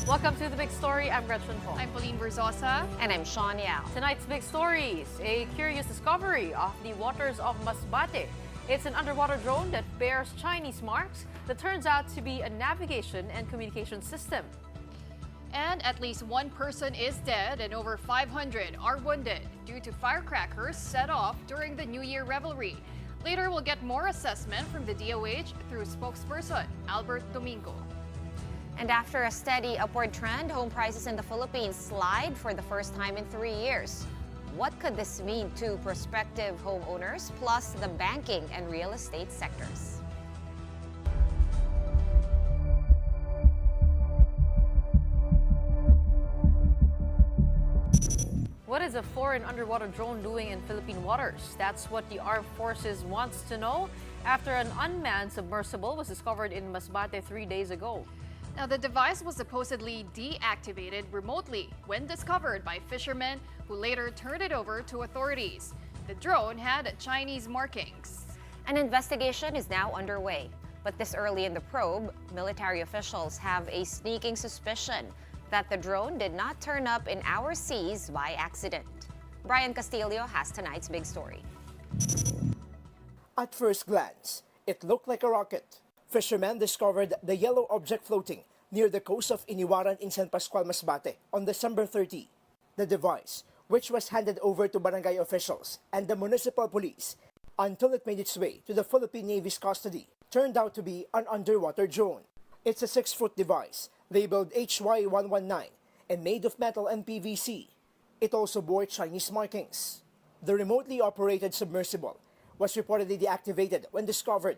Welcome to The Big Story. I'm Gretchen Ho. I'm Pauline Verzosa. And I'm Sean Yao. Tonight's big stories, a curious discovery off the waters of Masbate. It's an underwater drone that bears Chinese marks that turns out to be a navigation and communication system. And at least one person is dead and over 500 are wounded due to firecrackers set off during the New Year revelry. Later, we'll get more assessment from the DOH through spokesperson Albert Domingo. And after a steady upward trend, home prices in the Philippines slide for the first time in 3 years. What could this mean to prospective homeowners, plus the banking and real estate sectors? What is a foreign underwater drone doing in Philippine waters? That's what the Armed Forces wants to know after an unmanned submersible was discovered in Masbate 3 days ago. Now, the device was supposedly deactivated remotely when discovered by fishermen who later turned it over to authorities. The drone had Chinese markings. An investigation is now underway. But this early in the probe, military officials have a sneaking suspicion that the drone did not turn up in our seas by accident. Brian Castillo has tonight's big story. At first glance, it looked like a rocket. Fishermen discovered the yellow object floating near the coast of Iniwaran in San Pascual, Masbate on December 30. The device, which was handed over to barangay officials and the municipal police until it made its way to the Philippine Navy's custody, turned out to be an underwater drone. It's a 6-foot device labeled HY119 and made of metal and PVC. It also bore Chinese markings. The remotely operated submersible was reportedly deactivated when discovered.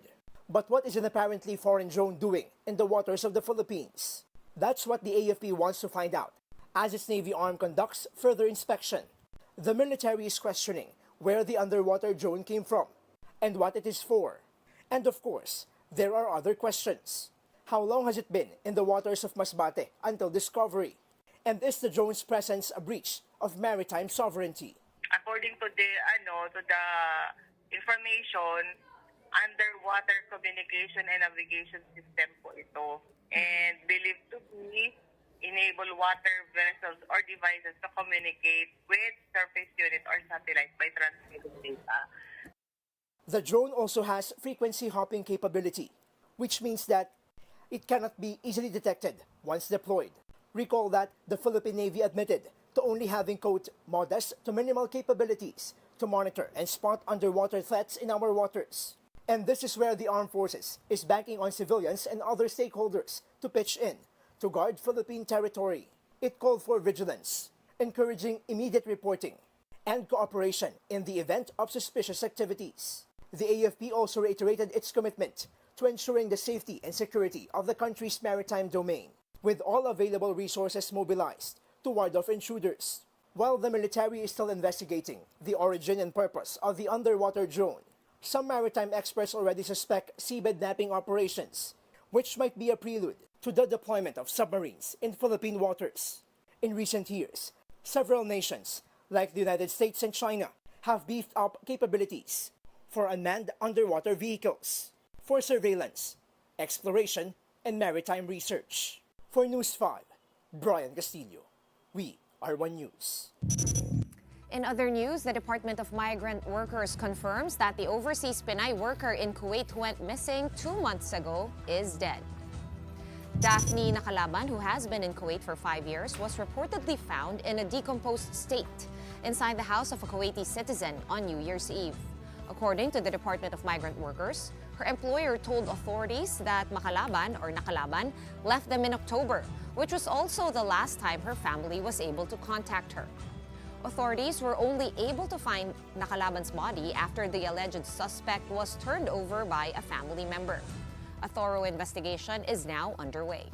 But what is an apparently foreign drone doing in the waters of the Philippines? That's what the AFP wants to find out as its Navy arm conducts further inspection. The military is questioning where the underwater drone came from and what it is for. And of course, there are other questions. How long has it been in the waters of Masbate until discovery? And is the drone's presence a breach of maritime sovereignty? According to the information, underwater communication and navigation system po ito, and believed to be enable water vessels or devices to communicate with surface unit or satellite by transmitting data. The drone also has frequency hopping capability, which means that it cannot be easily detected once deployed. Recall that the Philippine Navy admitted to only having, quote, modest to minimal capabilities to monitor and spot underwater threats in our waters. And this is where the Armed Forces is banking on civilians and other stakeholders to pitch in to guard Philippine territory. It called for vigilance, encouraging immediate reporting and cooperation in the event of suspicious activities. The AFP also reiterated its commitment to ensuring the safety and security of the country's maritime domain, with all available resources mobilized to ward off intruders. While the military is still investigating the origin and purpose of the underwater drone, some maritime experts already suspect seabed mapping operations, which might be a prelude to the deployment of submarines in Philippine waters. In recent years, several nations, like the United States and China, have beefed up capabilities for unmanned underwater vehicles, for surveillance, exploration, and maritime research. For News 5, Brian Castillo. We are One News. In other news, the Department of Migrant Workers confirms that the overseas Pinay worker in Kuwait who went missing 2 months ago is dead. Daphne Nakalaban, who has been in Kuwait for 5 years, was reportedly found in a decomposed state inside the house of a Kuwaiti citizen on New Year's Eve. According to the Department of Migrant Workers, her employer told authorities that Nakalaban left them in October, which was also the last time her family was able to contact her. Authorities were only able to find Nakalaban's body after the alleged suspect was turned over by a family member. A thorough investigation is now underway.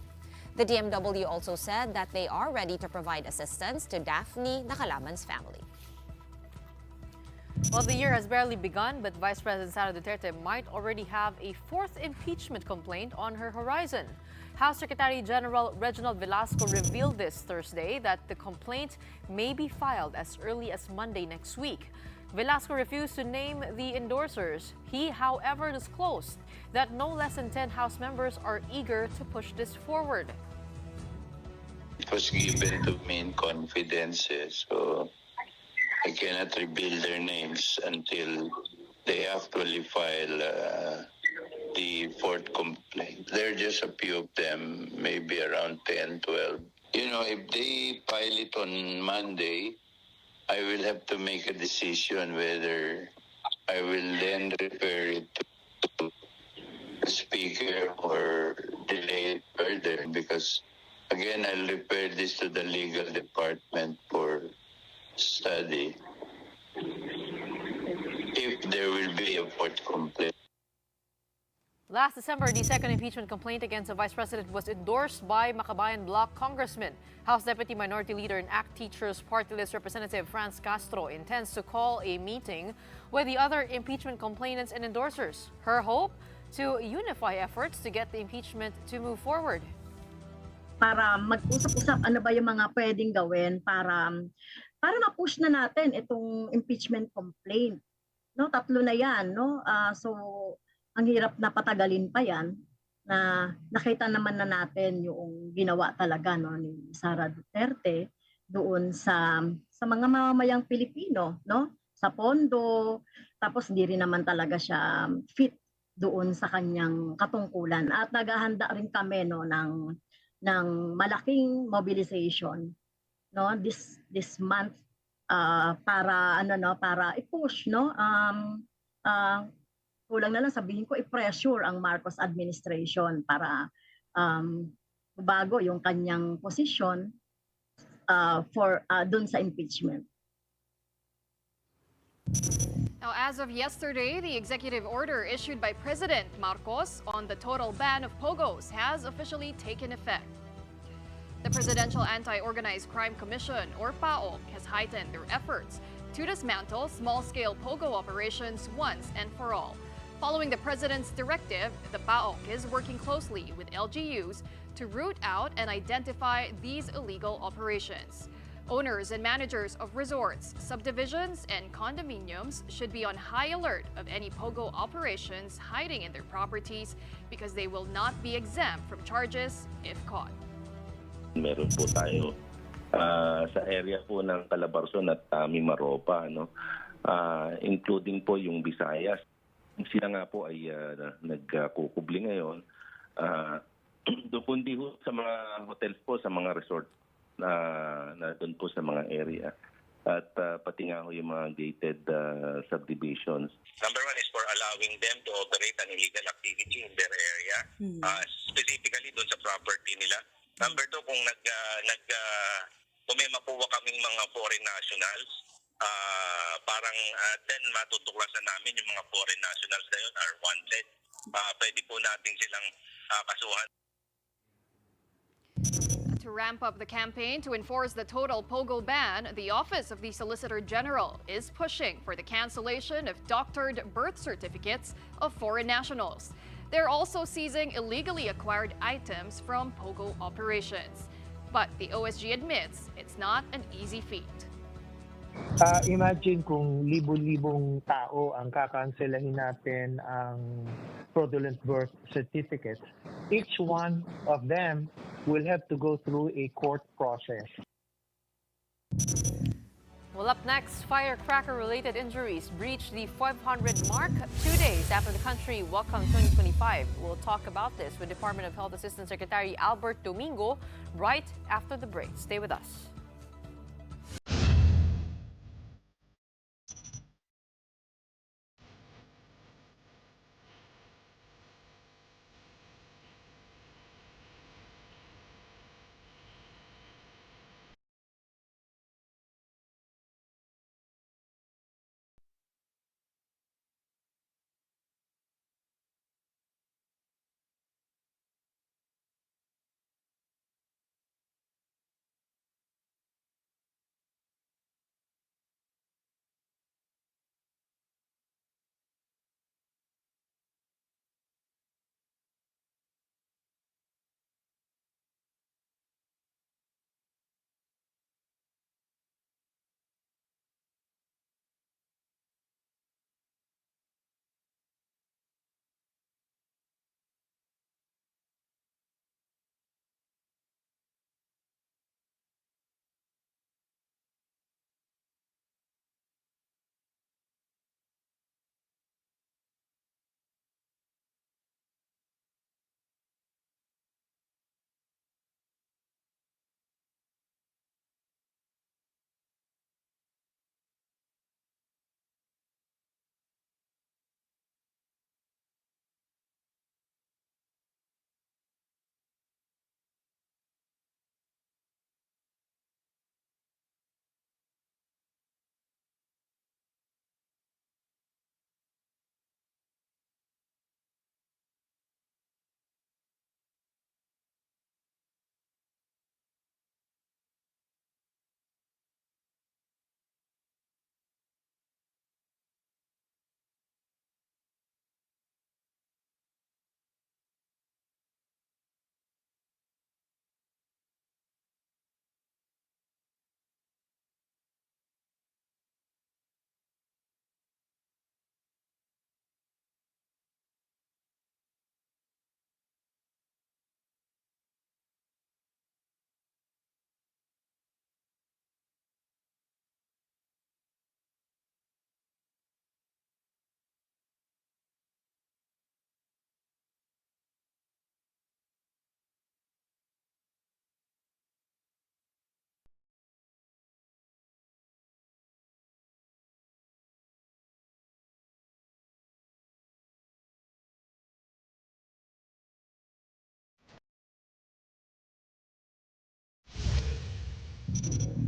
The DMW also said that they are ready to provide assistance to Daphne Nakalaban's family. Well, the year has barely begun, but Vice President Sara Duterte might already have a fourth impeachment complaint on her horizon. House Secretary General Reginald Velasco revealed this Thursday that the complaint may be filed as early as Monday next week. Velasco refused to name the endorsers. He, however, disclosed that no less than 10 House members are eager to push this forward. It was given to me in confidence, so I cannot reveal their names until they actually file the fourth complaint. There are just a few of them, maybe around 10, 12. You know, if they file it on Monday, I will have to make a decision whether I will then refer it to the Speaker or delay it further, because again, I'll refer this to the legal department for study if there will be a fourth complaint. Last December, the second impeachment complaint against the Vice President was endorsed by Makabayan Bloc Congressman. House Deputy Minority Leader and ACT Teachers Party List Representative Franz Castro intends to call a meeting with the other impeachment complainants and endorsers. Her hope to unify efforts to get the impeachment to move forward. Para mag-usap-usap ano ba yung mga pwedeng gawin para ma-push na natin itong impeachment complaint. No, tatlo na 'yan, no? So ang hirap na patagalin pa 'yan, na nakita naman na natin yung ginawa talaga, no, ni Sara Duterte doon sa mga mamamayang Pilipino, no? Sa pondo, tapos hindi rin naman talaga siya fit doon sa kanyang katungkulan. At naghahanda rin kami, no, ng malaking mobilization, no, this month para para i-push, no, kulang na lang sabihin ko i-pressure ang Marcos administration para bago yung kanyang posisyon for dun sa impeachment. Now, as of yesterday, the executive order issued by President Marcos on the total ban of Pogos has officially taken effect. The Presidential Anti-Organized Crime Commission, or PAOC, has heightened their efforts to dismantle small-scale Pogo operations once and for all. Following the President's directive, the PAOC is working closely with LGUs to root out and identify these illegal operations. Owners and managers of resorts, subdivisions, and condominiums should be on high alert of any Pogo operations hiding in their properties because they will not be exempt from charges if caught. Meron po tayo sa area po ng Calabarzon at Mimaropa, no? Including po yung Visayas. Sila nga po ay nagkukubli ngayon. Dupundi po sa mga hotels po, sa mga resort na doon po sa mga area. At pati nga po yung mga gated subdivisions. Number one is for allowing them to operate an illegal activity in their area, specifically doon sa property nila. Number two, kung kung may makuha kaming mga foreign nationals, parang then matutuklasan namin yung mga foreign nationals na yun are wanted. Pwede po natin silang kasuhan. To ramp up the campaign to enforce the total Pogo ban, the Office of the Solicitor General is pushing for the cancellation of doctored birth certificates of foreign nationals. They're also seizing illegally acquired items from Pogo operations. But the OSG admits it's not an easy feat. Imagine kung libo-libong tao ang kakanselahin natin ang fraudulent birth certificates. Each one of them will have to go through a court process. Well, up next, firecracker-related injuries breached the 500 mark 2 days after the country welcomed 2025. We'll talk about this with Department of Health Assistant Secretary Albert Domingo right after the break. Stay with us.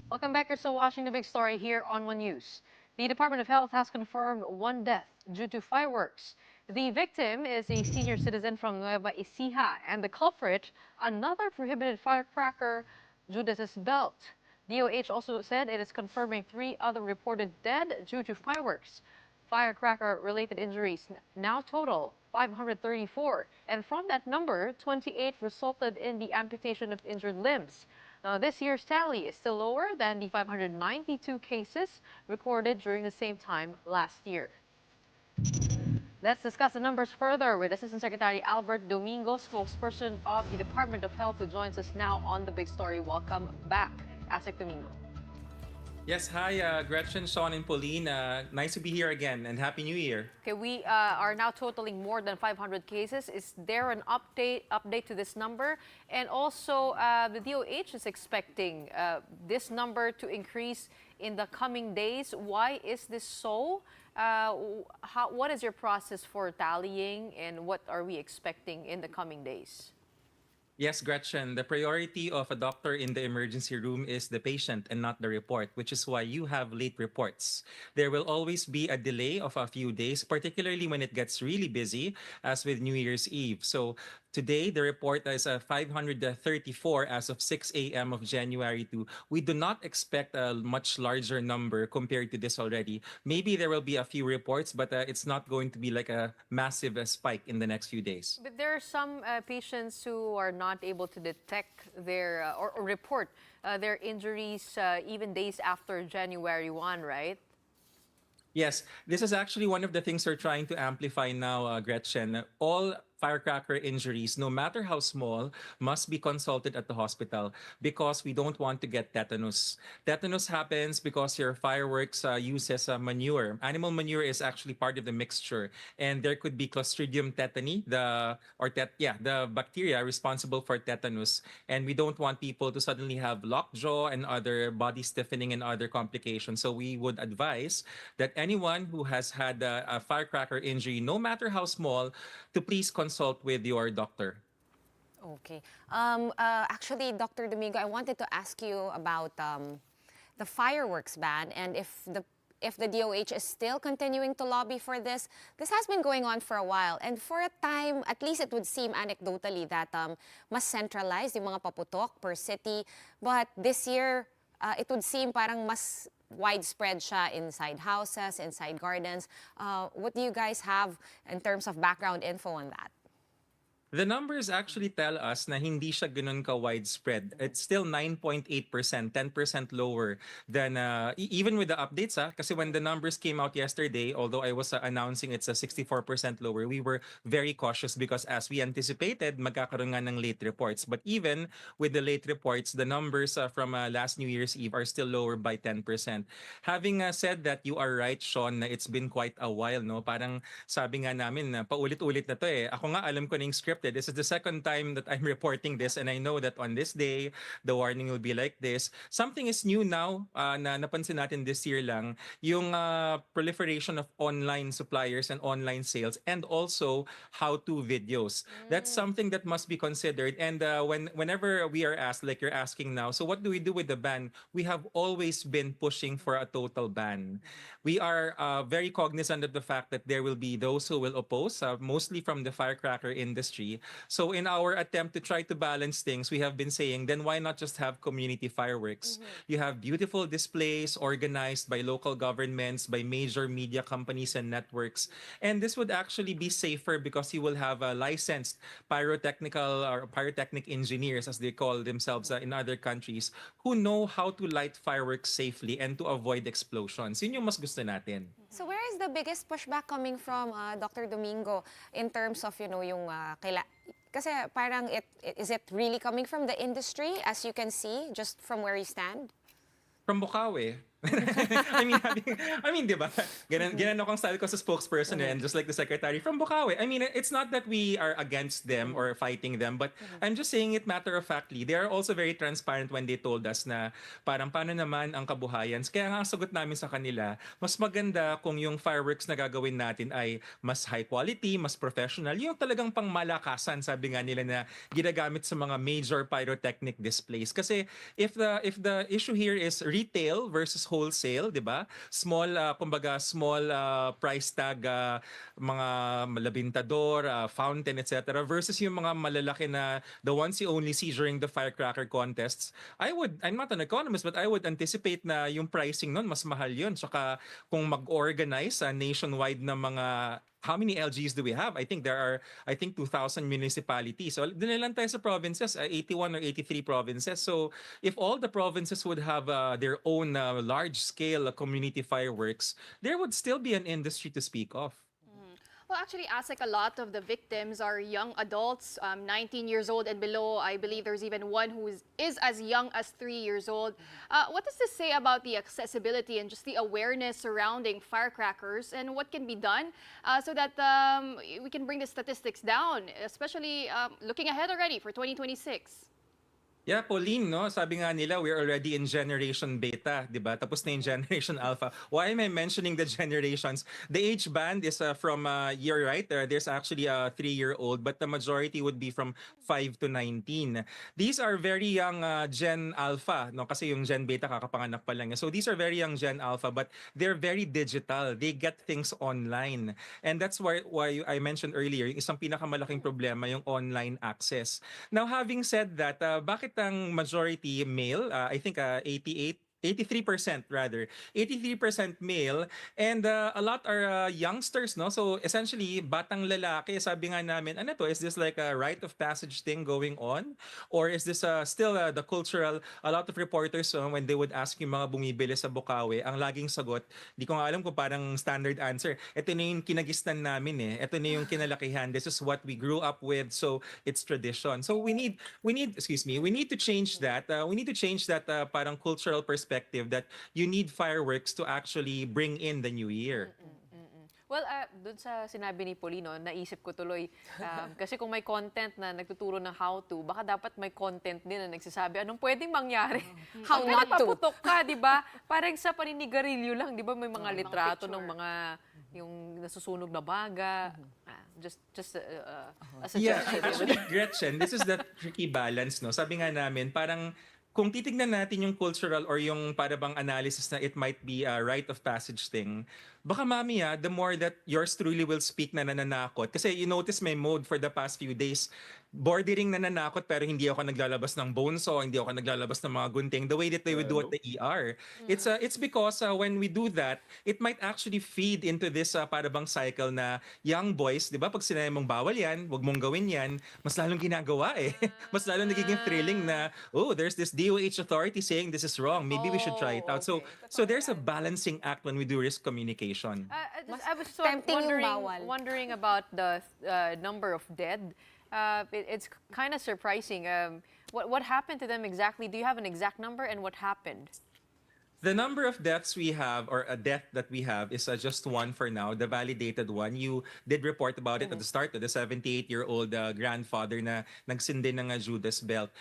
Welcome back. You're still watching the big story here on One News. The Department of Health has confirmed one death due to fireworks. The victim is a senior citizen from Nueva Ecija, and the culprit, another prohibited firecracker, Judas's belt. DOH also said it is confirming 3 other reported dead due to fireworks. Firecracker-related injuries now total 534, and from that number, 28 resulted in the amputation of injured limbs. Now, this year's tally is still lower than the 592 cases recorded during the same time last year. Let's discuss the numbers further with Assistant Secretary Albert Domingo, spokesperson of the Department of Health, who joins us now on the big story. Welcome back, Asik Domingo. Yes, hi, Gretchen, Sean, and Pauline. Nice to be here again, and Happy New Year. Okay, we are now totaling more than 500 cases. Is there an update to this number? And also, the DOH is expecting this number to increase in the coming days. Why is this so? What is your process for tallying, and what are we expecting in the coming days? Yes, Gretchen, the priority of a doctor in the emergency room is the patient and not the report, which is why you have late reports. There will always be a delay of a few days, particularly when it gets really busy, as with New Year's Eve. So Today, the report is 534 as of 6 a.m. of January 2. We do not expect a much larger number compared to this already. Maybe there will be a few reports, but it's not going to be like a massive spike in the next few days. But there are some patients who are not able to detect their or report their injuries even days after January 1, right? Yes, this is actually one of the things we're trying to amplify now, Gretchen. All firecracker injuries, no matter how small, must be consulted at the hospital because we don't want to get tetanus. Tetanus happens because your fireworks uses manure. Animal manure is actually part of the mixture, and there could be Clostridium tetani, the bacteria responsible for tetanus. And we don't want people to suddenly have lockjaw and other body stiffening and other complications. So we would advise that anyone who has had a firecracker injury, no matter how small, to please consult with your doctor. Okay. Actually, Dr. Domingo, I wanted to ask you about the fireworks ban and if the DOH is still continuing to lobby for this. This has been going on for a while, and for a time, at least it would seem anecdotally that mas centralized yung mga paputok per city. But this year, it would seem parang mas widespread siya inside houses, inside gardens. What do you guys have in terms of background info on that? The numbers actually tell us na hindi siya ganun ka-widespread. It's still 9.8%, 10% lower than, even with the updates, kasi when the numbers came out yesterday, although I was announcing it's a 64% lower, we were very cautious because as we anticipated, magkakaroon nga ng late reports. But even with the late reports, the numbers from last New Year's Eve are still lower by 10%. Having said that, you are right, Sean, na it's been quite a while, no? Parang sabi nga namin na paulit-ulit na to eh. Ako nga alam ko na yung script. This is the second time that I'm reporting this, and I know that on this day, the warning will be like this. Something is new now na napansin natin this year lang, yung proliferation of online suppliers and online sales, and also how-to videos. That's something that must be considered. And whenever we are asked, like you're asking now, so what do we do with the ban? We have always been pushing for a total ban. We are very cognizant of the fact that there will be those who will oppose, mostly from the firecracker industry. So in our attempt to try to balance things, we have been saying, then why not just have community fireworks? You have beautiful displays organized by local governments, by major media companies and networks. And this would actually be safer because you will have licensed pyrotechnical or pyrotechnic engineers, as they call themselves in other countries, who know how to light fireworks safely and to avoid explosions. Yun yung mas gusto natin. So where is the biggest pushback coming from, Dr. Domingo, in terms of, yung kasi parang is it really coming from the industry, as you can see, just from where you stand? From Bukawi. I mean, di ba? Ganun akong style ko sa spokesperson and just like the secretary from Bukawi. I mean, it's not that we are against them or fighting them, but I'm just saying it matter-of-factly. They are also very transparent when they told us na parang paano naman ang kabuhayan. Kaya nga sagot namin sa kanila, mas maganda kung yung fireworks na gagawin natin ay mas high quality, mas professional. Yung talagang pangmalakasan, sabi nga nila, na ginagamit sa mga major pyrotechnic displays. Kasi if the issue here is retail versus wholesale, 'di ba? Small small price tag, mga labintador, fountain, etc. versus yung mga malalaki na the ones you only see during the firecracker contests. I'm not an economist, but I would anticipate na yung pricing nun mas mahal yun. Saka kung mag-organize nationwide na mga, how many LGs do we have? I think there are 2,000 municipalities. So dun lang tayo sa provinces, 81 or 83 provinces. So if all the provinces would have their own large-scale community fireworks, there would still be an industry to speak of. Well, actually, ASEC, a lot of the victims are young adults, 19 years old and below. I believe there's even one who is as young as 3 years old. What does this say about the accessibility and just the awareness surrounding firecrackers, and what can be done so that we can bring the statistics down, especially looking ahead already for 2026? Yeah, Pauline, no? Sabi nga nila, we're already in generation beta, di ba? Tapos na yung generation alpha. Why am I mentioning the generations? The age band is from, you're right, there's actually a 3-year-old, but the majority would be from 5 to 19. These are very young Gen Alpha, no? Kasi yung Gen Beta kakapanganak pa lang. So these are very young Gen Alpha, but they're very digital. They get things online. And that's why I mentioned earlier, yung isang pinakamalaking problema, yung online access. Now, having said that, bakit ang majority male? I think 83% rather, 83% male, and a lot are youngsters, no? So essentially, batang lalaki, sabi nga namin, ano to, is this like a rite of passage thing going on? Or is this still the cultural, a lot of reporters, when they would ask yung mga bumibili sa Bukawi, ang laging sagot, di ko nga alam kung parang standard answer, ito na yung kinagisnan namin ito na yung kinalakihan, this is what we grew up with, so it's tradition. So we need we need to change that. We need to change that parang cultural perspective that you need fireworks to actually bring in the new year. Well, dun sa sinabi ni Polino, naisip ko tuloy, kasi kung may content na nagtuturo ng how to, baka dapat may content din na nagsasabi, anong pwedeng mangyari? How not to. Paputok ka, di ba? Parang sa paninigarilyo lang, di ba? May mga litrato ng mga, yung nasusunog na baga. Just a Yeah, suggestion. actually, Gretchen, this is the tricky balance, no? Sabi nga namin, parang kung titignan natin yung cultural or yung para bang analysis na it might be a rite of passage thing, baka mamaya, the more that yours truly will speak na nananakot. Kasi you notice my mode for the past few days, bordering nananakot pero hindi ako naglalabas ng bonesaw, hindi ako naglalabas ng mga gunting, the way that they would do at the ER. It's because when we do that, it might actually feed into this para bang cycle na young boys, di ba, pag sinabi mong bawal yan, wag mong gawin yan, mas lalong ginagawa mas lalong nagiging thrilling na, oh, there's this DOH authority saying this is wrong, maybe we should try it out. Okay. So there's a balancing act when we do risk communication. I was tempting yung bawal. wondering about the number of dead. It's kind of surprising. What happened to them exactly? Do you have an exact number, and what happened? The number of deaths we have, or a death that we have, is just one for now, the validated one. You did report about it at the start, to the 78-year-old grandfather na nagsindi ng Judas belt.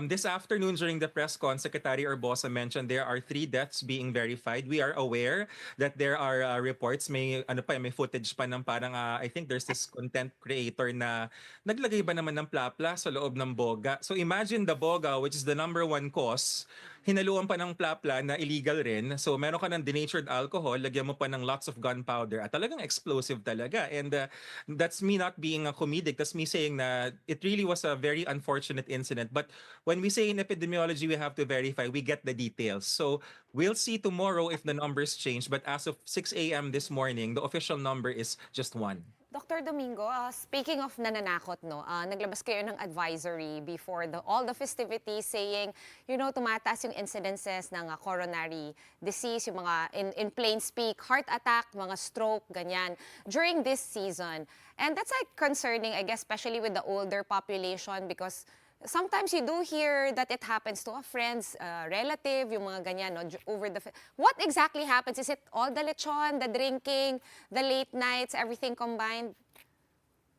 This afternoon during the press con, Secretary Orbosa mentioned there are 3 deaths being verified. We are aware that there are reports, may footage pa ng parang, I think there's this content creator na naglagay ba naman ng plapla sa loob ng boga. So imagine the boga, which is the number 1 cause, hinaluan pa ng plapla na illegal rin. So meron ka ng denatured alcohol, lagyan mo pa ng lots of gunpowder at talagang explosive talaga. And that's me not being a comedic. That's me saying na it really was a very unfortunate incident. But when we say in epidemiology, we have to verify, we get the details. So we'll see tomorrow if the numbers change. But as of 6 a.m. this morning, the official number is just 1. Dr. Domingo, speaking of nananakot, naglabas kayo ng advisory before all the festivities saying, tumataas yung incidences ng coronary disease, yung mga, in plain speak, heart attack, mga stroke, ganyan, during this season. And that's like concerning, I guess, especially with the older population because sometimes you do hear that it happens to a friend's relative, yung mga ganyan, over the... What exactly happens? Is it all the lechon, the drinking, the late nights, everything combined?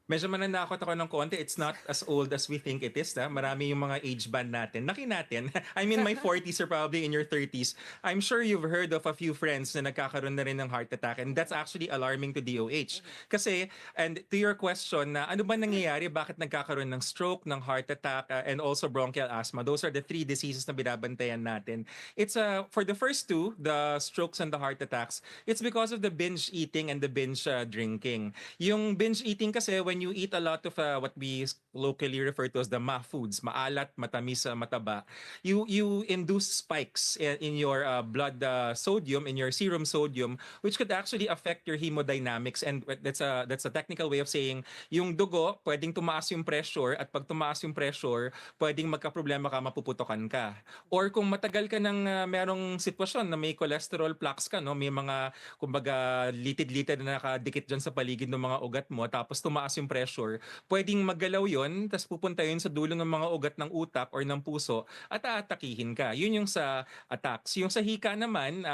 Medyo mananakot ako ng konti. It's not as old as we think it is. Marami yung mga age band natin. Naki natin. I'm in my 40s or probably in your 30s. I'm sure you've heard of a few friends na nagkakaroon na rin ng heart attack, and that's actually alarming to DOH. Kasi, and to your question na ano ba nangyayari, bakit nagkakaroon ng stroke, ng heart attack, and also bronchial asthma? Those are the 3 diseases na binabantayan natin. It's for the first 2, the strokes and the heart attacks, it's because of the binge eating and the binge drinking. Yung binge eating kasi, when you eat a lot of what we locally refer to as the ma foods, maalat, matamis, mataba, you induce spikes in your blood sodium, in your serum sodium, which could actually affect your hemodynamics. And that's a technical way of saying yung dugo pwedeng tumaas yung pressure, at pag tumaas yung pressure, pwedeng magka-problema ka, mapuputokan ka. Or kung matagal ka ng merong sitwasyon na may cholesterol plaques ka, may mga kumbaga litid-litid na nakadikit dyan sa paligid ng mga ugat mo, tapos tumaas yung yung pressure, pwedeng maggalaw yun, tapos pupunta yun sa dulo ng mga ugat ng utak or ng puso at aatakihin ka. Yun yung sa attacks. Yung sa hika naman,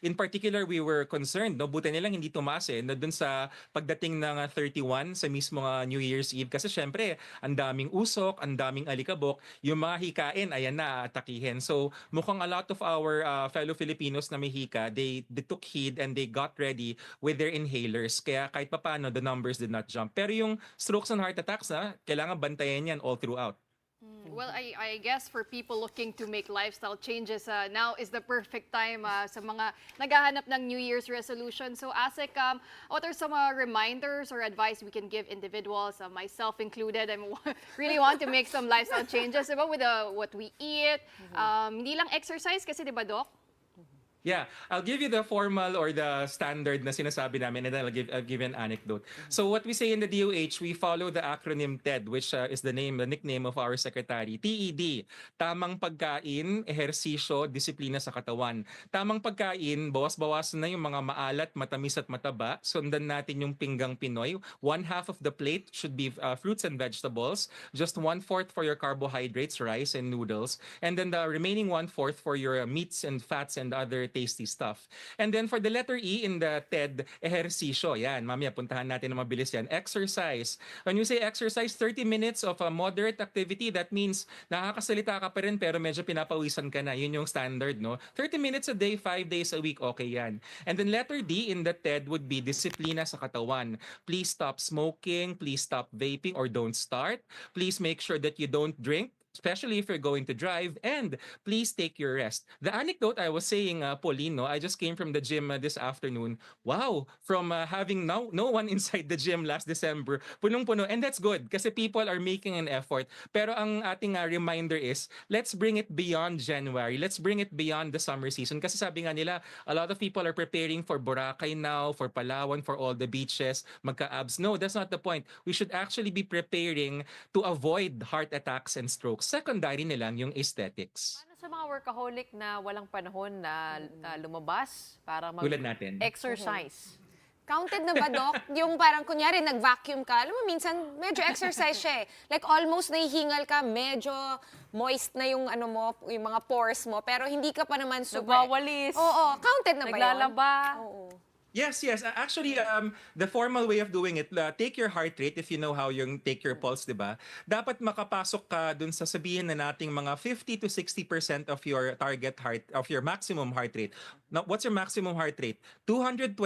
in particular, we were concerned, no? Buti nilang hindi tumaas na dun sa pagdating ng 31 sa mismo New Year's Eve. Kasi syempre, ang daming usok, ang daming alikabok, yung mga hikain, ayan na, aatakihin. So mukhang a lot of our fellow Filipinos na may hika, they took heed and they got ready with their inhalers. Kaya kahit papaano, the numbers did not jump. Pero yung strokes and heart attacks, kailangan bantayan yan all throughout. Well, I guess for people looking to make lifestyle changes, now is the perfect time sa mga naghahanap ng New Year's resolution. So, Asik, what are some reminders or advice we can give individuals, myself included? I really want to make some lifestyle changes, diba, with what we eat. Hindi lang exercise kasi, diba, Doc? Yeah, I'll give you the formal or the standard na sinasabi namin, and then I'll give you an anecdote. So what we say in the DOH, we follow the acronym TED, which is the nickname of our secretary. TED, tamang pagkain, ehersisyo, disiplina sa katawan. Tamang pagkain, bawas-bawasan na yung mga maalat, matamis at mataba. Sundan natin yung pinggang Pinoy. 1/2 of the plate should be fruits and vegetables. Just 1/4 for your carbohydrates, rice and noodles. And then the remaining 1/4 for your meats and fats and other tasty stuff. And then for the letter E in the TED, ehersisyo. Yan, mamaya puntahan natin na mabilis yan. Exercise. When you say exercise, 30 minutes of a moderate activity, that means nakakasalita ka pa rin pero medyo pinapawisan ka na. Yun yung standard, no? 30 minutes a day, 5 days a week, okay yan. And then letter D in the TED would be disiplina sa katawan. Please stop smoking, please stop vaping or don't start. Please make sure that you don't drink, especially if you're going to drive, and please take your rest. The anecdote I was saying, Pauline, I just came from the gym this afternoon. Wow, from having no one inside the gym last December, punong-puno, and that's good kasi people are making an effort. Pero ang ating reminder is, let's bring it beyond January. Let's bring it beyond the summer season kasi sabi nga nila, a lot of people are preparing for Boracay now, for Palawan, for all the beaches, magka-abs. No, that's not the point. We should actually be preparing to avoid heart attacks and strokes. Secondary nilang yung aesthetics. Paano sa mga workaholic na walang panahon na lumabas para Tulad natin. mag-exercise? Counted na ba, Doc? Yung parang kunyari nag-vacuum ka, alam mo, minsan medyo exercise siya eh. Like almost nahihingal ka, medyo moist na yung ano mo, yung mga pores mo, pero hindi ka pa naman super. Nagwawalis. Oo, counted na ba yun? Naglalaba. Oo. Yes. Actually, the formal way of doing it, take your heart rate if you know how yung take your pulse, di ba? Dapat makapasok ka dun sa sabihin na nating mga 50 to 60% of your target heart, of your maximum heart rate. Now, what's your maximum heart rate? 220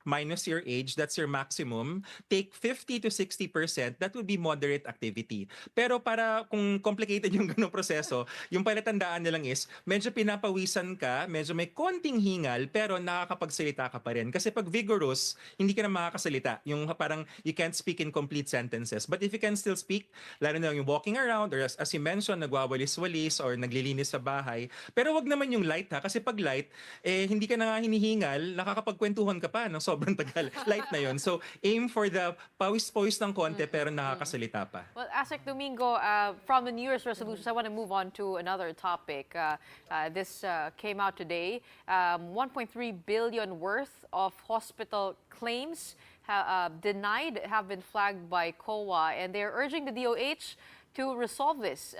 minus your age, that's your maximum. Take 50 to 60%, that would be moderate activity. Pero para kung complicated yung ganung proseso, yung palatandaan nilang is, medyo pinapawisan ka, medyo may konting hingal, pero nakakapagsalita ka pa rin. Kasi pag vigorous, hindi ka na makakasalita. Yung parang you can't speak in complete sentences. But if you can still speak, lalo na yung walking around or as you mentioned, nagwawalis-walis or naglilinis sa bahay. Pero wag naman yung light kasi pag light, hindi ka na nga hinihingal, nakakapagkwentuhan ka pa ng sobrang tagal. Light na yon. So aim for the pawis-pawis ng konti pero nakakasalita pa. Well, Asik Domingo, from the New Year's resolutions, I want to move on to another topic. This came out today. 1.3 billion worth of hospital claims denied have been flagged by COA, and they're urging the DOH to resolve this.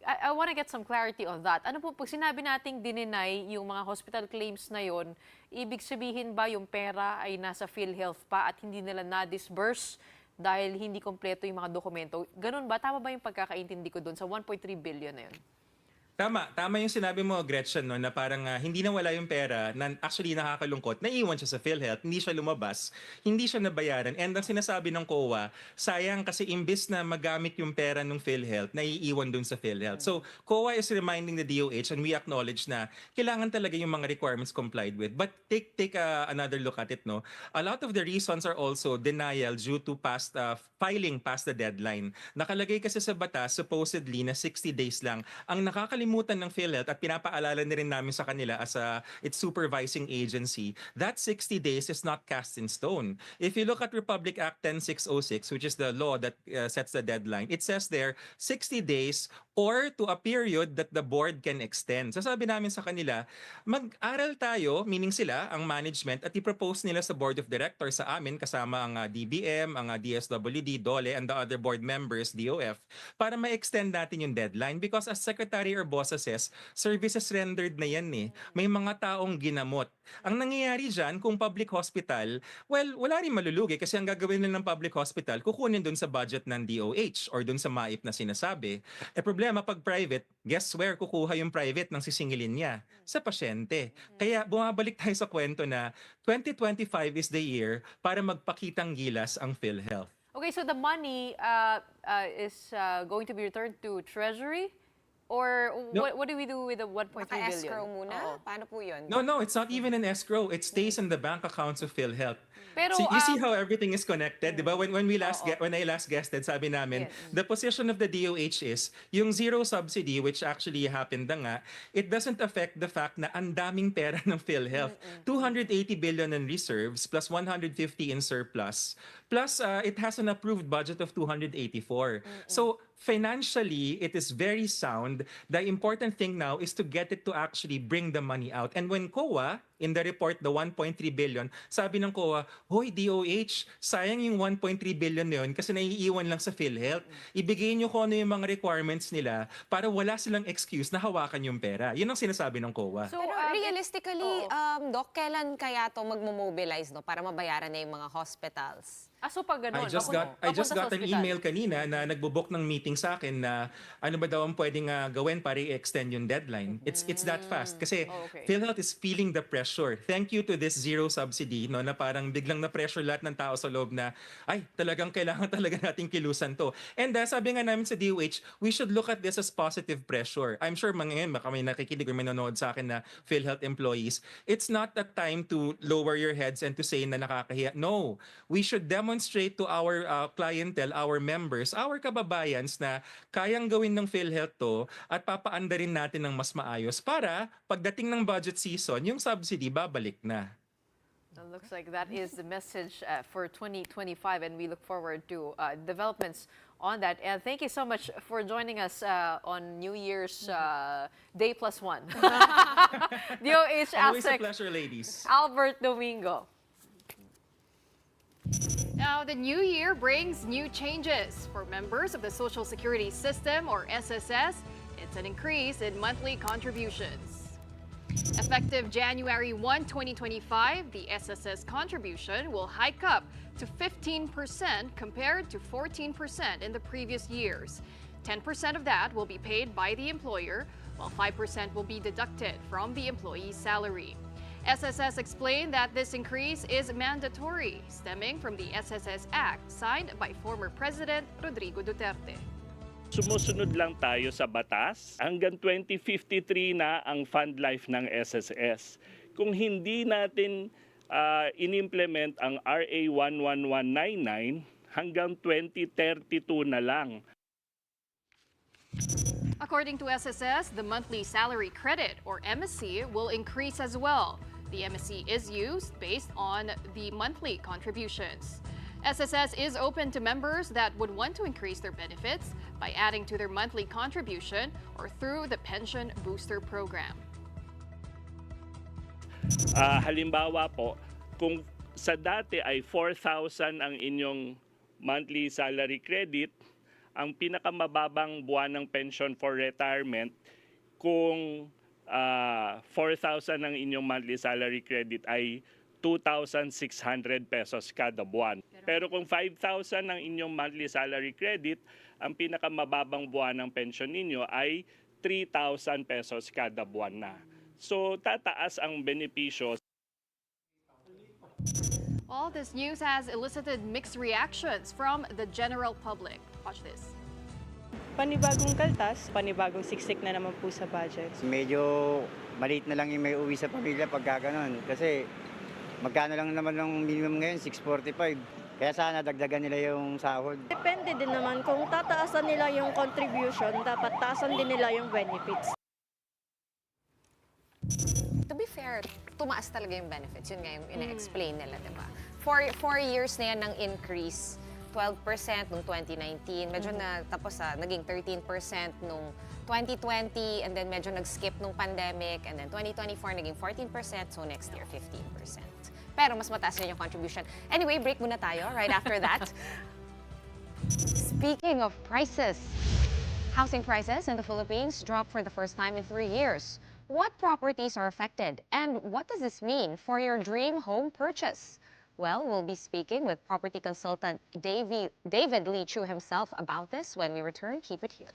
I want to get some clarity on that. Ano po, pag sinabi nating dinenay yung mga hospital claims na yon, ibig sabihin ba yung pera ay nasa PhilHealth pa at hindi nila na-disburse dahil hindi kompleto yung mga dokumento? Ganun ba? Tama ba yung pagkakaintindi ko doon sa 1.3 billion na yun? Tama yung sinabi mo, Gretchen, no, na parang hindi na wala yung pera, na actually nakakalungkot, naiwan siya sa PhilHealth, hindi siya lumabas, hindi siya nabayaran. And ang sinasabi ng COA, sayang kasi imbis na magamit yung pera ng PhilHealth, naiiwan dun sa PhilHealth. So, COA is reminding the DOH and we acknowledge na kailangan talaga yung mga requirements complied with. But take another look at it, no? A lot of the reasons are also denial due to filing past the deadline. Nakalagay kasi sa batas, supposedly, na 60 days lang. Ang nakakalimutan nakalimutan ng PhilHealth at pinapaalala na rin namin sa kanila as its supervising agency, that 60 days is not cast in stone. If you look at Republic Act 10606, which is the law that sets the deadline, it says there 60 days or to a period that the board can extend. So sabi namin sa kanila, mag-aral tayo, meaning sila, ang management, at i-propose nila sa board of directors sa amin, kasama ang DBM, ang DSWD, DOLE, and the other board members, DOF, para ma-extend natin yung deadline. Because as Secretary Herbosa says, services rendered na yan eh. May mga taong ginamot. Ang nangyayari dyan, kung public hospital, well, wala rin malulugi kasi ang gagawin nila ng public hospital, kukunin dun sa budget ng DOH or dun sa MAIP na sinasabi. Problema pag private, guess where kukuha yung private ng sisingilin niya? Sa pasyente. Kaya bumabalik tayo sa kwento na 2025 is the year para magpakitang gilas ang PhilHealth. Okay, so the money is going to be returned to Treasury? Or No. what do we do with the 1.3 billion? Naka-escrow muna? Oo. Paano po yun? No, it's not even an escrow. It stays in the bank accounts of PhilHealth. Pero, See, you see how everything is connected, di ba? When I last guested, sabi namin, Yes. the position of the DOH is, yung zero subsidy, which actually happened na nga, it doesn't affect the fact na ang daming pera ng PhilHealth. 280 billion in reserves, plus 150 in surplus, plus it has an approved budget of 284. So, financially, it is very sound. The important thing now is to get it to actually bring the money out. And when COA, in the report, the 1.3 billion, sabi ng COA, hoy DOH, sayang yung 1.3 billion na yun kasi naiiwan lang sa PhilHealth. Ibigay nyo kung ano yung mga requirements nila para wala silang excuse na hawakan yung pera. Yun ang sinasabi ng COA. So, Pero realistically, Doc, kailan kaya ito magmo-mobilize no, para mabayaran na yung mga hospitals? so pag ganun, I just got an email kanina na nagbo-book ng meeting sa akin na ano ba daw ang pwedeng gawin para i-extend yung deadline. It's that fast kasi okay. PhilHealth is feeling the pressure. Thank you to this zero subsidy no na parang biglang na pressure lahat ng tao sa loob na ay talagang kailangan talaga nating kilusan to. And sabi nga namin sa DOH, we should look at this as positive pressure. I'm sure ngayon baka may nakikinig or may nanonood sa akin na PhilHealth employees. It's not the time to lower your heads and to say na nakakahiya. No, we should demonstrate to our clientele, our members, our kababayans na kayang gawin ng PhilHealth to at papaanda rin natin ng mas maayos para pagdating ng budget season, yung subsidy babalik na. It looks like that is the message for 2025, and we look forward to developments on that. And thank you so much for joining us on New Year's Day +1. DOH Always a ASEC pleasure, ladies. Albert Domingo. Now, the new year brings new changes. For members of the Social Security System, or SSS, it's an increase in monthly contributions. Effective January 1, 2025, the SSS contribution will hike up to 15% compared to 14% in the previous years. 10% of that will be paid by the employer, while 5% will be deducted from the employee's salary. SSS explained that this increase is mandatory, stemming from the SSS Act signed by former President Rodrigo Duterte. Sumusunod lang tayo sa batas. Hanggang 2053 na ang fund life ng SSS. Kung hindi natin in-implement ang RA 11199, hanggang 2032 na lang. According to SSS, the monthly salary credit, or MSC, will increase as well. The MSC is used based on the monthly contributions. SSS is open to members that would want to increase their benefits by adding to their monthly contribution or through the Pension Booster Program. Halimbawa po, kung sa dati ay 4,000 ang inyong monthly salary credit, ang pinakamababang buwan ng pension for retirement, kung 4,000 ang inyong monthly salary credit ay 2,600 pesos kada buwan. Pero kung 5,000 ang inyong monthly salary credit, ang pinakamababang buwan ng pension ninyo ay 3,000 pesos kada buwan na. So tataas ang benepisyo. All this news has elicited mixed reactions from the general public. Watch this. Panibagong kaltas, panibagong siksik na naman po sa budget. Medyo maliit na lang yung may uwi sa pamilya pagka ganun. Kasi magkano lang naman ng minimum ngayon, 645. Kaya sana dagdagan nila yung sahod. Depende din naman kung tataasan nila yung contribution, dapat taasan din nila yung benefits. to be fair, tumaas talaga yung benefits. Yun nga yung ina-explain nila, di ba? 4 years na yan ng increase. 12% nung 2019, medyo na tapos naging 13% nung 2020, and then medyo nag-skip nung pandemic, and then 2024 naging 14%, so next year 15%. Pero mas mataas rin yung contribution. Anyway, break muna tayo right after that. Speaking of prices, housing prices in the Philippines dropped for the first time in 3 years. What properties are affected, and what does this mean for your dream home purchase? Well, we'll be speaking with property consultant David Lee Chu himself about this when we return. Keep it here.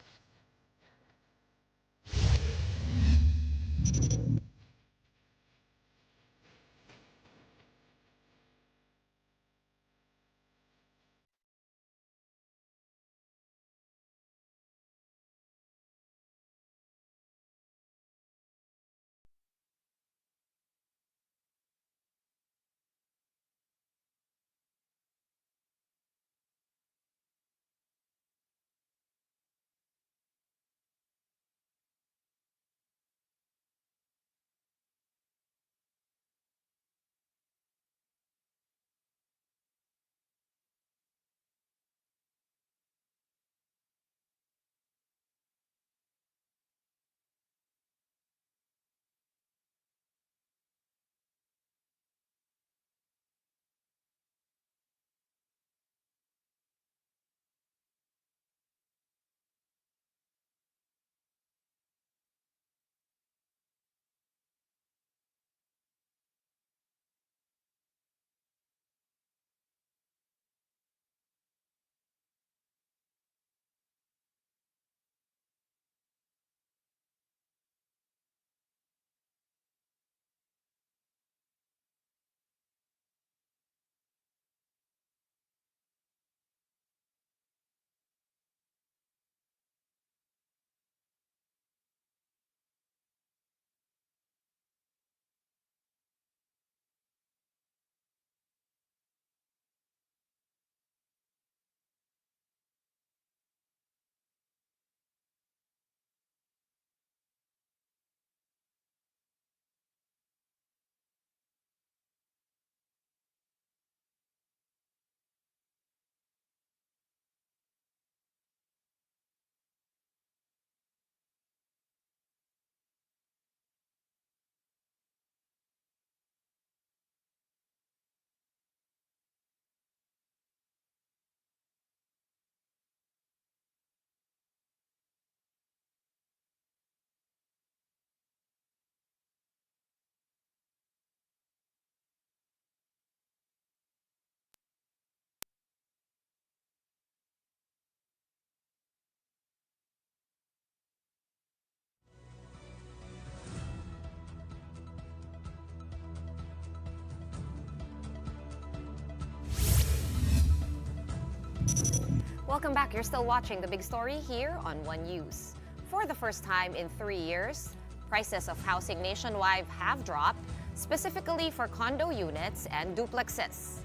Welcome back. You're still watching The Big Story here on One News. For the first time in 3 years, prices of housing nationwide have dropped, specifically for condo units and duplexes.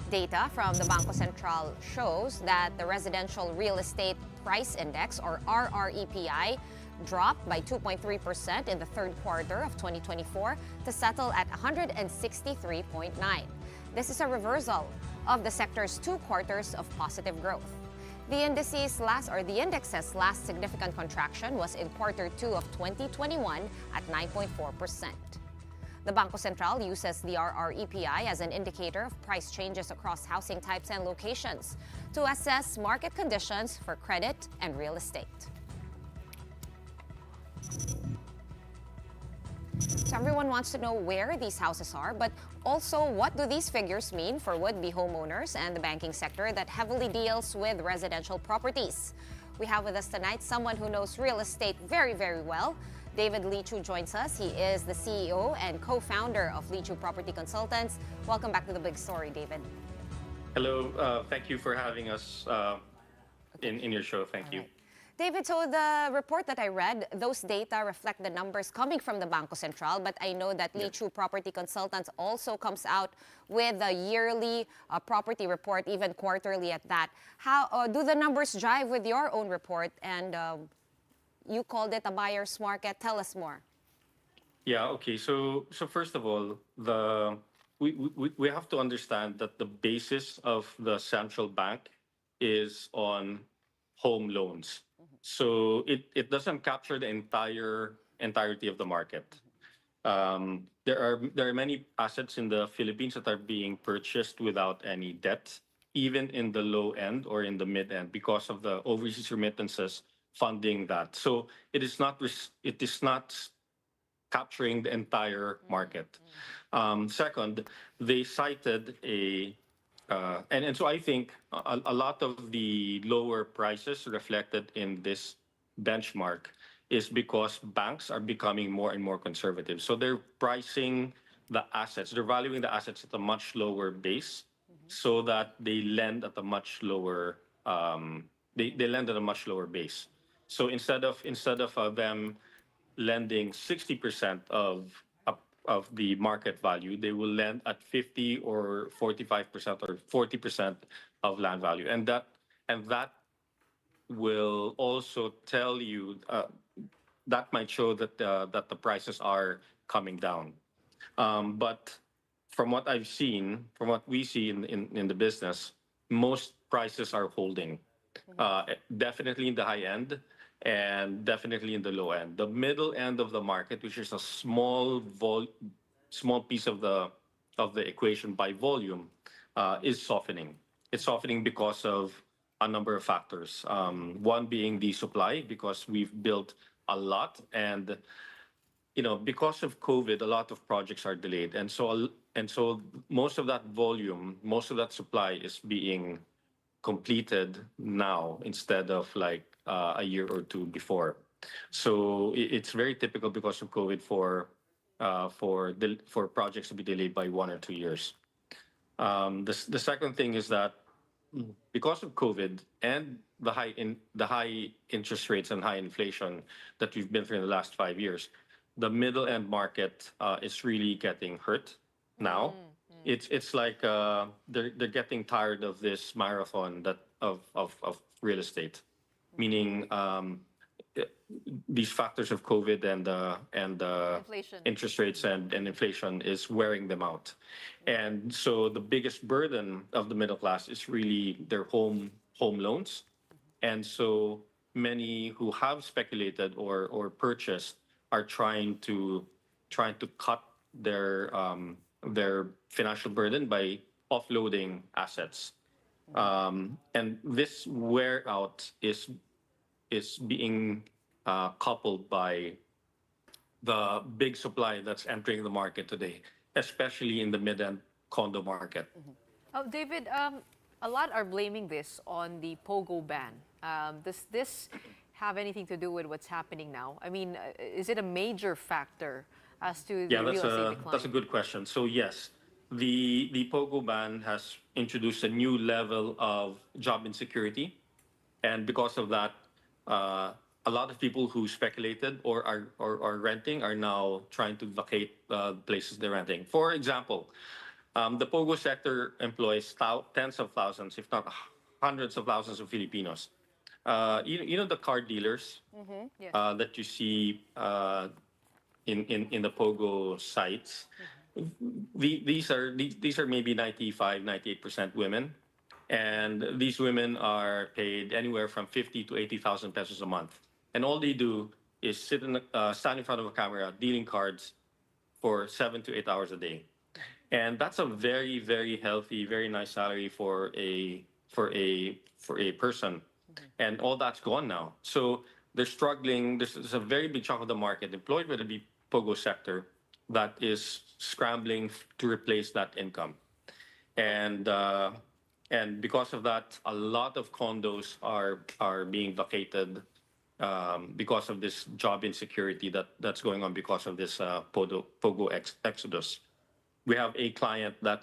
Data from the Bangko Sentral shows that the Residential Real Estate Price Index, or RREPI, dropped by 2.3% in the third quarter of 2024 to settle at 163.9. This is a reversal of the sector's 2 quarters of positive growth. The index's last significant contraction was in quarter 2 of 2021 at 9.4%. The Bangko Sentral uses the RREPI as an indicator of price changes across housing types and locations to assess market conditions for credit and real estate. So everyone wants to know where these houses are, but also what do these figures mean for would-be homeowners and the banking sector that heavily deals with residential properties. We have with us tonight someone who knows real estate very, very well. David Lee Chu joins us. He is the CEO and co-founder of Lee Chu Property Consultants. Welcome back to The Big Story, David. Hello, thank you for having us in your show. Thank you. David, so the report that I read, those data reflect the numbers coming from the Bangko Sentral, but I know that Lee Chu Property Consultants also comes out with a yearly property report, even quarterly at that. How do the numbers jive with your own report? And you called it a buyer's market. Tell us more. Yeah, okay. So first of all, we have to understand that the basis of the central bank is on home loans. So it doesn't capture the entirety of the market. There are many assets in the Philippines that are being purchased without any debt, even in the low end or in the mid end, because of the overseas remittances funding that. So it is not capturing the entire market. Second, they cited and so I think a lot of the lower prices reflected in this benchmark is because banks are becoming more and more conservative. So they're pricing the assets, they're valuing the assets at a much lower base so that they lend at a much lower they lend at a much lower base. So instead of them lending 60% of the market value, they will lend at 50 or 45% or 40% of land value, and that will also tell you that might show that the prices are coming down. But from what I've seen, from what we see in the business, most prices are holding. Definitely in the high end and definitely in the low end. The middle end of the market, which is a small piece of the equation by volume, is softening. It's softening because of a number of factors. One being the supply, because we've built a lot, and because of COVID, a lot of projects are delayed, and so most of that volume, most of that supply is being completed now instead of like a year or two before. So it's very typical because of COVID for projects to be delayed by 1 or 2 years. The second thing is that because of COVID and the high interest rates and high inflation that we've been through in the last 5 years, the middle end market is really getting hurt now. It's like they're getting tired of this marathon of real estate, meaning these factors of COVID and Inflation. interest rates and inflation is wearing them out. And so the biggest burden of the middle class is really their home loans. And so many who have speculated or purchased are trying to cut their financial burden by offloading assets. And this wear out is being coupled by the big supply that's entering the market today, especially in the mid-end condo market. Oh, David, a lot are blaming this on the Pogo ban. Does this have anything to do with what's happening now? I mean, is it a major factor as to the Yeah, real estate decline? that's a good question. So yes, the Pogo ban has introduced a new level of job insecurity, and because of that, a lot of people who speculated or are renting are now trying to vacate places they're renting. For example, the Pogo sector employs tens of thousands, if not hundreds of thousands of Filipinos. You know the car dealers Yes. that you see in the Pogo sites. These are maybe 98% women, and these women are paid anywhere from 50 to 80,000 pesos a month, and all they do is stand in front of a camera dealing cards for 7 to 8 hours a day, and that's a very very healthy, very nice salary for a person, and all that's gone now. So they're struggling. There's a very big chunk of the market employed by the Pogo sector that is scrambling to replace that income, and because of that, a lot of condos are being vacated because of this job insecurity that's going on because of this Pogo exodus. We have a client that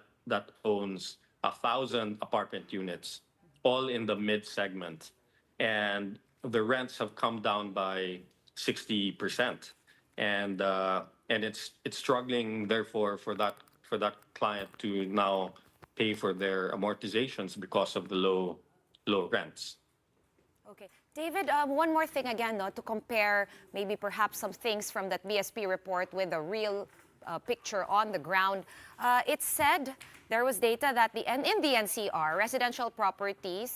owns 1,000 apartment units, all in the mid segment, and the rents have come down by 60%, and it's struggling therefore for that client to now pay for their amortizations because of the low rents. Okay. David, one more thing again, no, to compare maybe perhaps some things from that BSP report with the real picture on the ground. It said there was data that in the NCR, residential properties,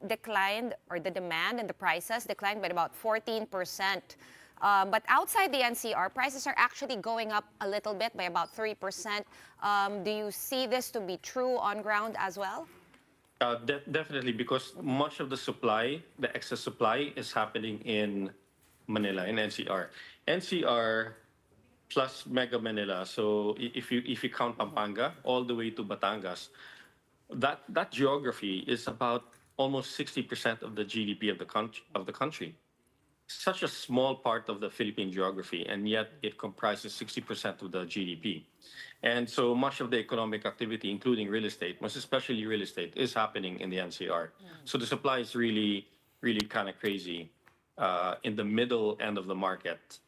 declined, or the demand and the prices declined by about 14%. But outside the NCR, prices are actually going up a little bit by about 3%. Do you see this to be true on ground as well? Definitely, because much of the supply, the excess supply, is happening in Manila, in NCR. NCR plus Mega Manila. So if you count Pampanga all the way to Batangas, that geography is about almost 60% of the GDP of the country. Such a small part of the Philippine geography, and yet it comprises 60% of the GDP. And so much of the economic activity, including real estate, most especially real estate, is happening in the NCR. So the supply is really, really kind of crazy in the middle end of the market.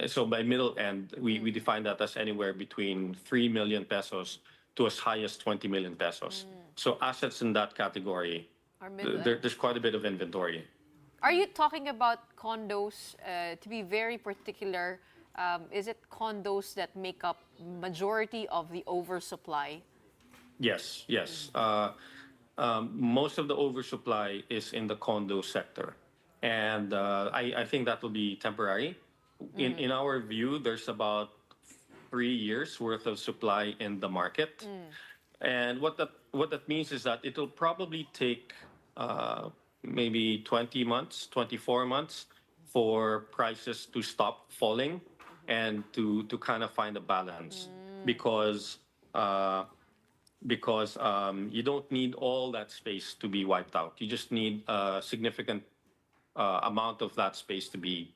So by middle end, we define that as anywhere between 3 million pesos to as high as 20 million pesos. So assets in that category, there's quite a bit of inventory. Are you talking about condos? To be very particular, is it condos that make up majority of the oversupply? Yes, yes. Most of the oversupply is in the condo sector. And I think that will be temporary. In our view, there's about 3 years worth of supply in the market. And what that means is that it'll probably take maybe 20 months, 24 months for prices to stop falling and to kind of find a balance because you don't need all that space to be wiped out. You just need a significant amount of that space to be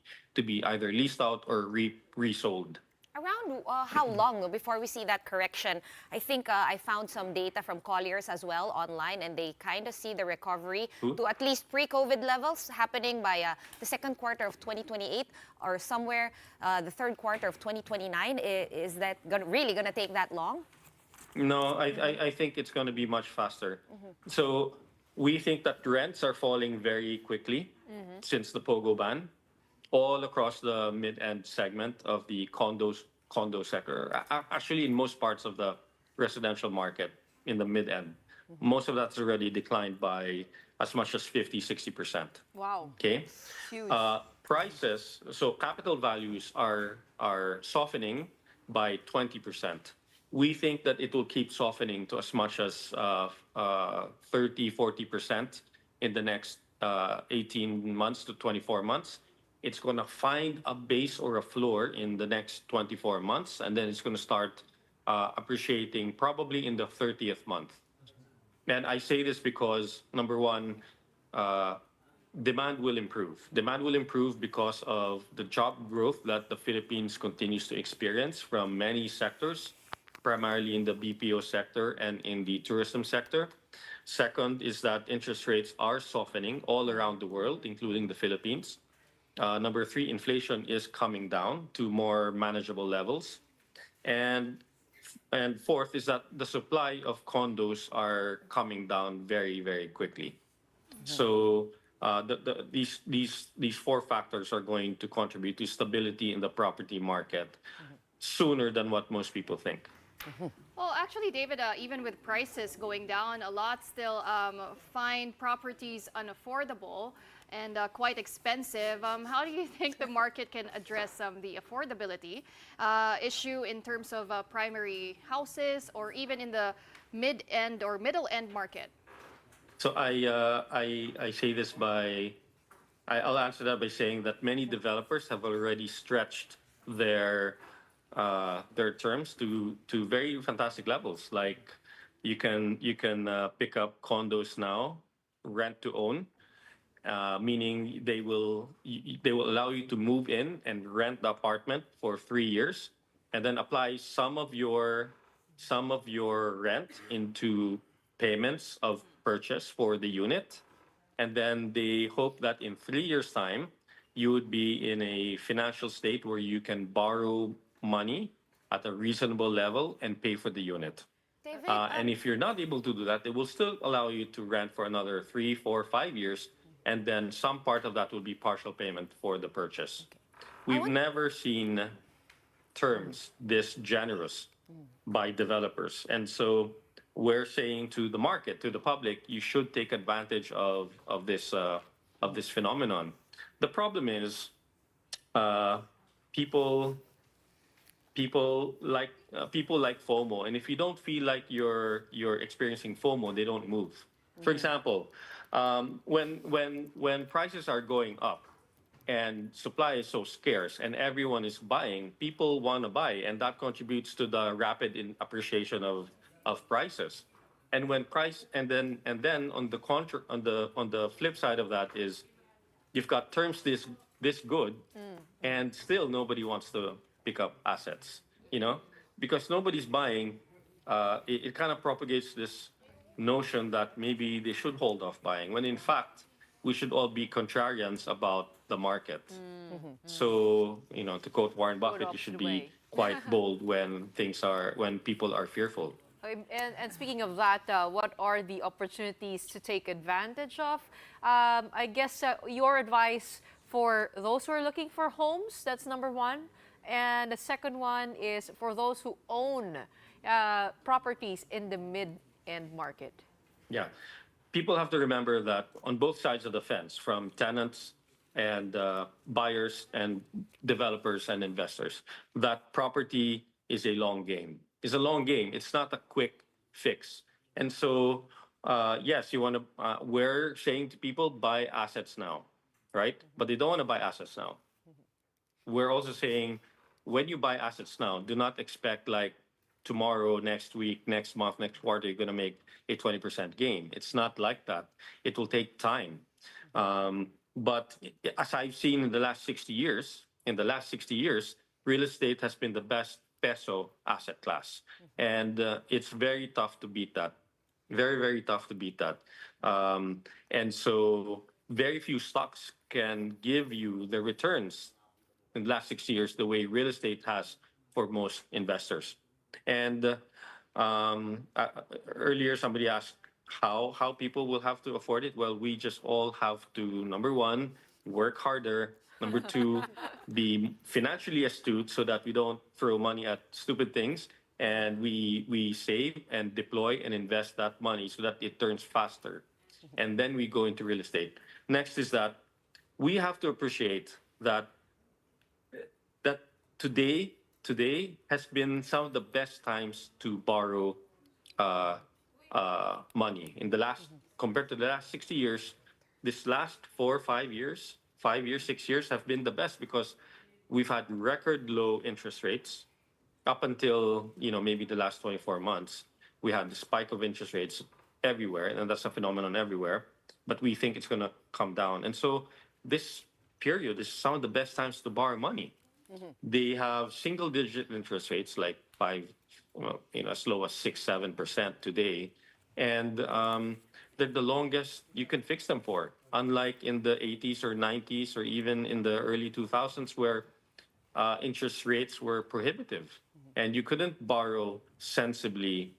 either leased out or resold. Around how long before we see that correction? I think I found some data from Colliers as well online, and they kind of see the recovery to at least pre-COVID levels happening by the second quarter of 2028 or somewhere the third quarter of 2029. Is that really going to take that long? No, I think it's going to be much faster. So we think that rents are falling very quickly since the Pogo ban, all across the mid-end segment of the condo sector. Actually, in most parts of the residential market in the mid-end, most of that's already declined by as much as 50-60%. Wow. Okay. Huge. Prices, so capital values are softening by 20%. We think that it will keep softening to as much as 30-40% in the next 18 months to 24 months. It's going to find a base or a floor in the next 24 months, and then it's going to start appreciating probably in the 30th month. And I say this because, number one, demand will improve. Demand will improve because of the job growth that the Philippines continues to experience from many sectors, primarily in the BPO sector and in the tourism sector. Second is that interest rates are softening all around the world, including the Philippines. Number three, inflation is coming down to more manageable levels. And fourth is that the supply of condos are coming down very, very quickly. So these four factors are going to contribute to stability in the property market sooner than what most people think. Well, actually, David, even with prices going down, a lot still find properties unaffordable and quite expensive. How do you think the market can address the affordability issue in terms of primary houses or even in the mid-end or middle-end market? So I say this I'll answer that by saying that many developers have already stretched their terms to very fantastic levels. Like you can pick up condos now, rent to own, meaning they will allow you to move in and rent the apartment for 3 years, and then apply some of your rent into payments of purchase for the unit, and then they hope that in 3 years' time you would be in a financial state where you can borrow money at a reasonable level and pay for the unit. David, And if you're not able to do that, they will still allow you to rent for another 3, 4, 5 years and then some part of that will be partial payment for the purchase. We've never seen terms this generous by developers. And so we're saying to the market, to the public, you should take advantage of this phenomenon. The problem is people like FOMO, and if you don't feel like you're experiencing FOMO, they don't move. For example, when prices are going up and supply is so scarce and everyone is buying, people want to buy, and that contributes to the rapid appreciation of prices. And when price and then on the flip side of that is you've got terms this good, and still nobody wants to pick up assets, because nobody's buying. It kind of propagates this notion that maybe they should hold off buying, when in fact we should all be contrarians about the market. So, to quote Warren Buffett, you should be quite bold when people are fearful. And speaking of that, what are the opportunities to take advantage of? I guess your advice for those who are looking for homes, that's number one. And the second one is for those who own properties in the mid-end market. Yeah. People have to remember that on both sides of the fence, from tenants and buyers and developers and investors, that property is a long game. It's a long game. It's not a quick fix. And so, yes, we're saying to people, buy assets now, right? But they don't want to buy assets now. We're also saying, when you buy assets now, do not expect like tomorrow, next week, next month, next quarter, you're going to make a 20% gain. It's not like that. It will take time. But as I've seen in the last 60 years, real estate has been the best peso asset class. And it's very tough to beat that. Very, very tough to beat that. And so very few stocks can give you the returns in the last 60 years the way real estate has for most investors. And earlier somebody asked how people will have to afford it. Well, we just all have to, number one, work harder. Number two, be financially astute so that we don't throw money at stupid things, and we save and deploy and invest that money so that it turns faster. And then we go into real estate. Next is that we have to appreciate that today has been some of the best times to borrow money. Compared to the last 60 years, this last 4 or 5 years, 6 years have been the best because we've had record low interest rates up until, maybe the last 24 months. We had the spike of interest rates everywhere, and that's a phenomenon everywhere. But we think it's going to come down. And so this period is some of the best times to borrow money. They have single-digit interest rates, like as low as 6-7% today, and they're the longest you can fix them for. Unlike in the 80s or 90s or even in the early 2000s, where interest rates were prohibitive, and you couldn't borrow sensibly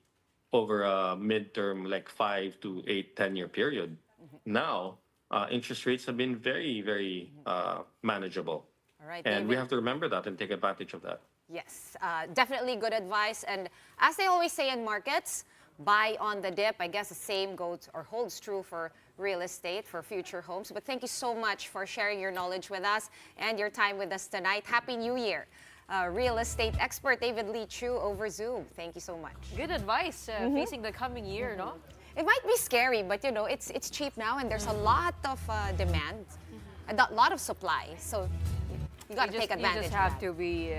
over a midterm, like 5 to 8, 10-year period. Now, interest rates have been very, very manageable. All right, and David. we have to remember that and take advantage of that. Yes, definitely good advice. And as they always say in markets, buy on the dip. I guess the same goes or holds true for real estate, for future homes. But thank you so much for sharing your knowledge with us and your time with us tonight. Happy New Year. Real estate expert David Lee Chu over Zoom. Thank you so much. Good advice facing the coming year, no? It might be scary, but it's cheap now and there's a lot of demand, a lot of supply. So you got to take advantage. You just have to be,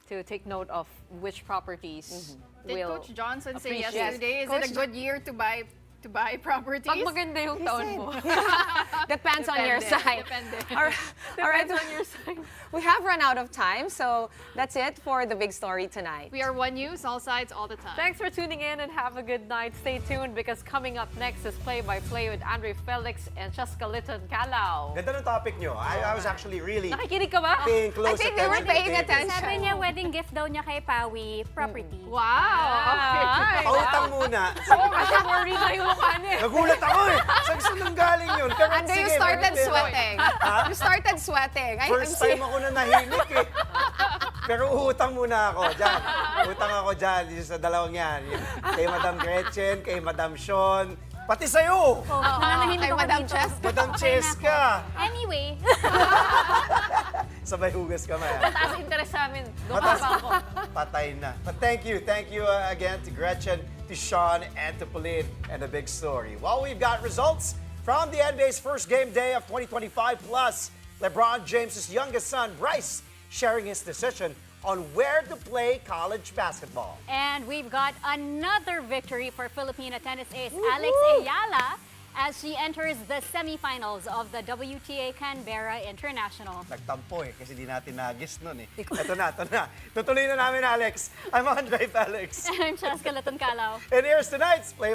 to take note of which properties Did will Coach Johnson say appreciate. yesterday, is it a good year to buy properties? Pag maganda yung taon mo. Depends on your side. Depende. All right. Depends on your side. We have run out of time, so that's it for the big story tonight. We are One News, all sides, all the time. Thanks for tuning in and have a good night. Stay tuned because coming up next is Play-by-Play with Andre Felix and Cheska Litton Calao. Ganda ng topic nyo. I was actually really Nakikinig ka ba? paying close I think they were paying attention. Sabi niya, wedding gift daw niya kay Pawi, property. Wow! Okay. Pautang muna. Oo, kasi worry na yung mukha niya. Nagulat ako eh. Saan nang galing yun? Pero Ando, you sige, started pero- sweating. Ha? You started sweating. First time ako na nahimik eh. Pero utang muna ako dyan. Utang ako dyan sa dalawang yan. Yung kay Madam Gretchen, kay Madam Sean, pati sa'yo. Kay Madam Cheska. Madam Cheska. Anyway, Sabay hugas ka, Maya. Mataas interest sa amin. Doon pa ako. Patay na. But thank you again to Gretchen, to Sean, and to Pauline, and the big story. Well, we've got results from the NBA's first game day of 2025, plus LeBron James' youngest son, Bryce, sharing his decision on where to play college basketball. and we've got another victory for Filipina tennis ace Alex Ayala as she enters the semifinals of the WTA Canberra International. Nagtampo eh, kasi di natin nagis nun eh. Ito na. Tutuloy na namin, Alex. I'm on drive, Alex. And I'm Cheska Laton-Calao. And here's tonight's Play